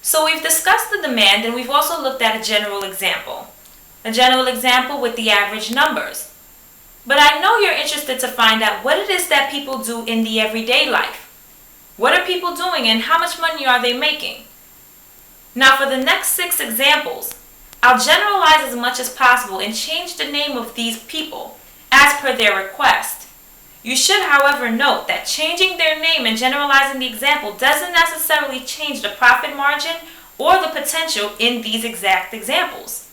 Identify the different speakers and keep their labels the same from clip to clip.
Speaker 1: So we've discussed the demand, and we've also looked at a general example. A general example with the average numbers. But I know you're interested to find out what it is that people do in the everyday life. What are people doing and how much money are they making? Now for the next 6 examples, I'll generalize as much as possible and change the name of these people as per their request. You should, however, note that changing their name and generalizing the example doesn't necessarily change the profit margin or the potential in these exact examples.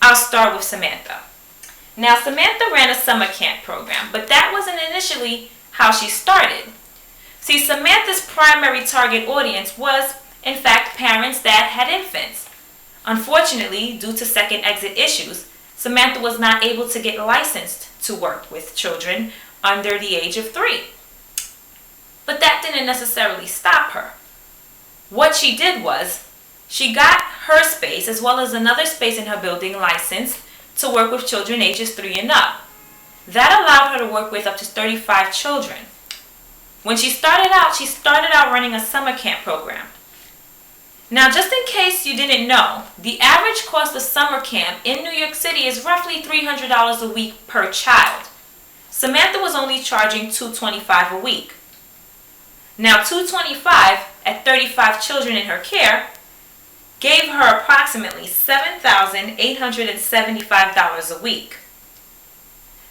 Speaker 1: I'll start with Samantha. Now, Samantha ran a summer camp program, but that wasn't initially how she started. See, Samantha's primary target audience was, in fact, parents that had infants. Unfortunately, due to second exit issues, Samantha was not able to get licensed to work with children under the age of 3. But that didn't necessarily stop her. What she did was, she got her space as well as another space in her building licensed to work with children ages 3 and up. That allowed her to work with up to 35 children. When she started out running a summer camp program. Now, just in case you didn't know, the average cost of summer camp in New York City is roughly $300 a week per child. Samantha was only charging $225 a week. Now, $225 at 35 children in her care gave her approximately $7,875 a week.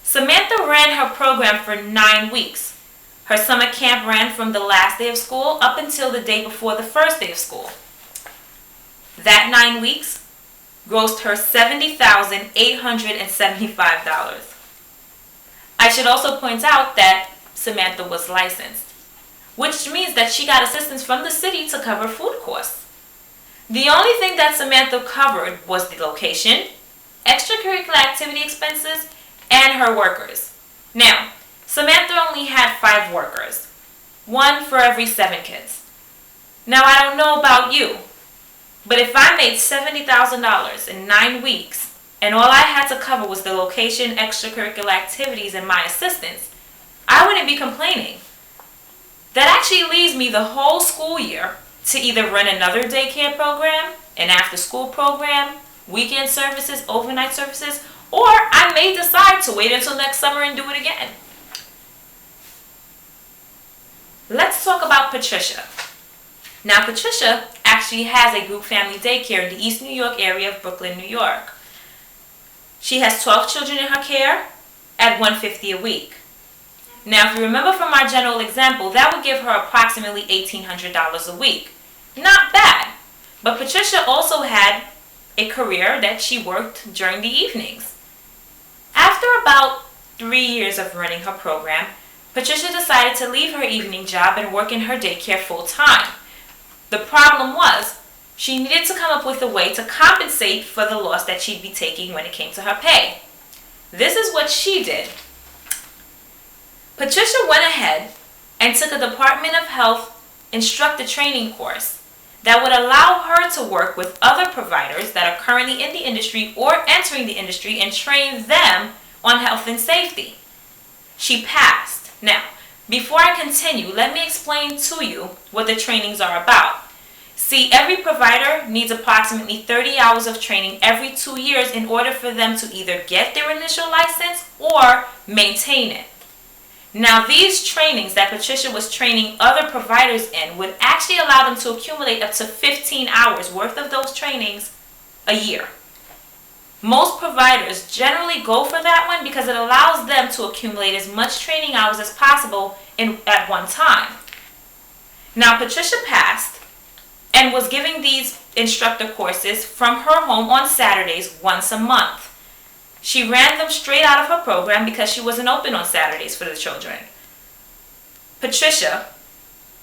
Speaker 1: Samantha ran her program for 9 weeks. Her summer camp ran from the last day of school up until the day before the first day of school. That 9 weeks grossed her $70,875. I should also point out that Samantha was licensed, which means that she got assistance from the city to cover food costs. The only thing that Samantha covered was the location, extracurricular activity expenses, and her workers. Now, Samantha only had 5 workers, 1 for every 7 kids. Now, I don't know about you, but if I made $70,000 in 9 weeks, and all I had to cover was the location, extracurricular activities, and my assistants, I wouldn't be complaining. That actually leaves me the whole school year to either run another daycare program, an after-school program, weekend services, overnight services, or I may decide to wait until next summer and do it again. Let's talk about Patricia. Now, Patricia actually has a group family daycare in the East New York area of Brooklyn, New York. She has 12 children in her care at $150 a week. Now, if you remember from our general example, that would give her approximately $1,800 a week. Not bad. But Patricia also had a career that she worked during the evenings. After about 3 years of running her program, Patricia decided to leave her evening job and work in her daycare full time. The problem was, she needed to come up with a way to compensate for the loss that she'd be taking when it came to her pay. This is what she did. Patricia went ahead and took a Department of Health instructor training course that would allow her to work with other providers that are currently in the industry or entering the industry and train them on health and safety. She passed. Now, before I continue, let me explain to you what the trainings are about. See, every provider needs approximately 30 hours of training every 2 years in order for them to either get their initial license or maintain it. Now, these trainings that Patricia was training other providers in would actually allow them to accumulate up to 15 hours worth of those trainings a year. Most providers generally go for that one because it allows them to accumulate as much training hours as possible at one time. Now, Patricia passed and was giving these instructor courses from her home on Saturdays once a month. She ran them straight out of her program because she wasn't open on Saturdays for the children. Patricia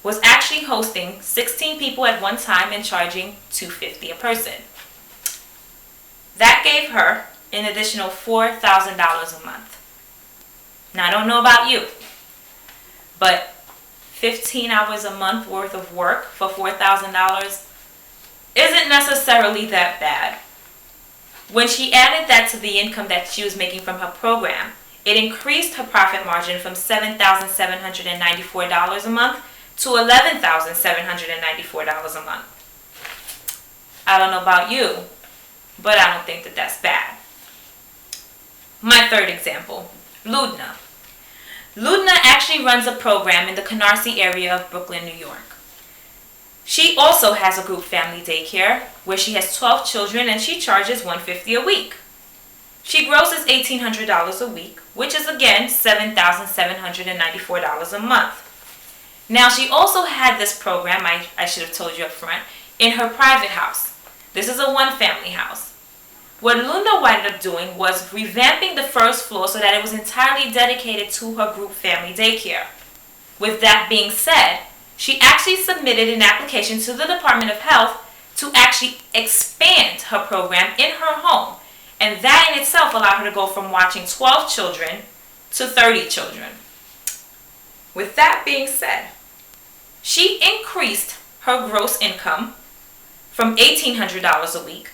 Speaker 1: was actually hosting 16 people at one time and charging $250 a person. That gave her an additional $4,000 a month. Now, I don't know about you, but 15 hours a month worth of work for $4,000 isn't necessarily that bad. When she added that to the income that she was making from her program, it increased her profit margin from $7,794 a month to $11,794 a month. I don't know about you, but I don't think that that's bad. My third example, Ludna. Ludna actually runs a program in the Canarsie area of Brooklyn, New York. She also has a group family daycare where she has 12 children and she charges $150 a week. She grosses $1,800 a week, which is again $7,794 a month. Now she also had this program, I should have told you up front, in her private house. This is a one-family house. What Luna wound up doing was revamping the first floor so that it was entirely dedicated to her group family daycare. With that being said, she actually submitted an application to the Department of Health to actually expand her program in her home. And that in itself allowed her to go from watching 12 children to 30 children. With that being said, she increased her gross income from $1,800 a week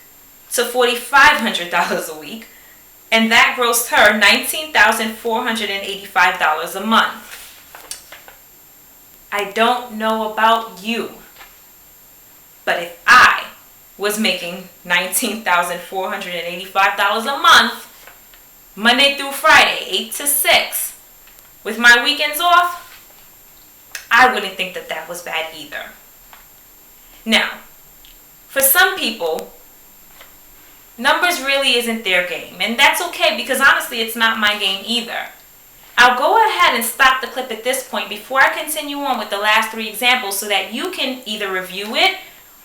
Speaker 1: to $4,500 a week, and that grossed her $19,485 a month. I don't know about you, but if I was making $19,485 a month, Monday through Friday, 8 to 6, with my weekends off, I wouldn't think that that was bad either. Now, for some people, numbers really isn't their game, and that's okay because honestly, it's not my game either. I'll go ahead and stop the clip at this point before I continue on with the last three examples so that you can either review it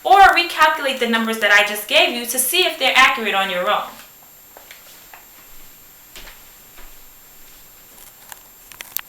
Speaker 1: or recalculate the numbers that I just gave you to see if they're accurate on your own.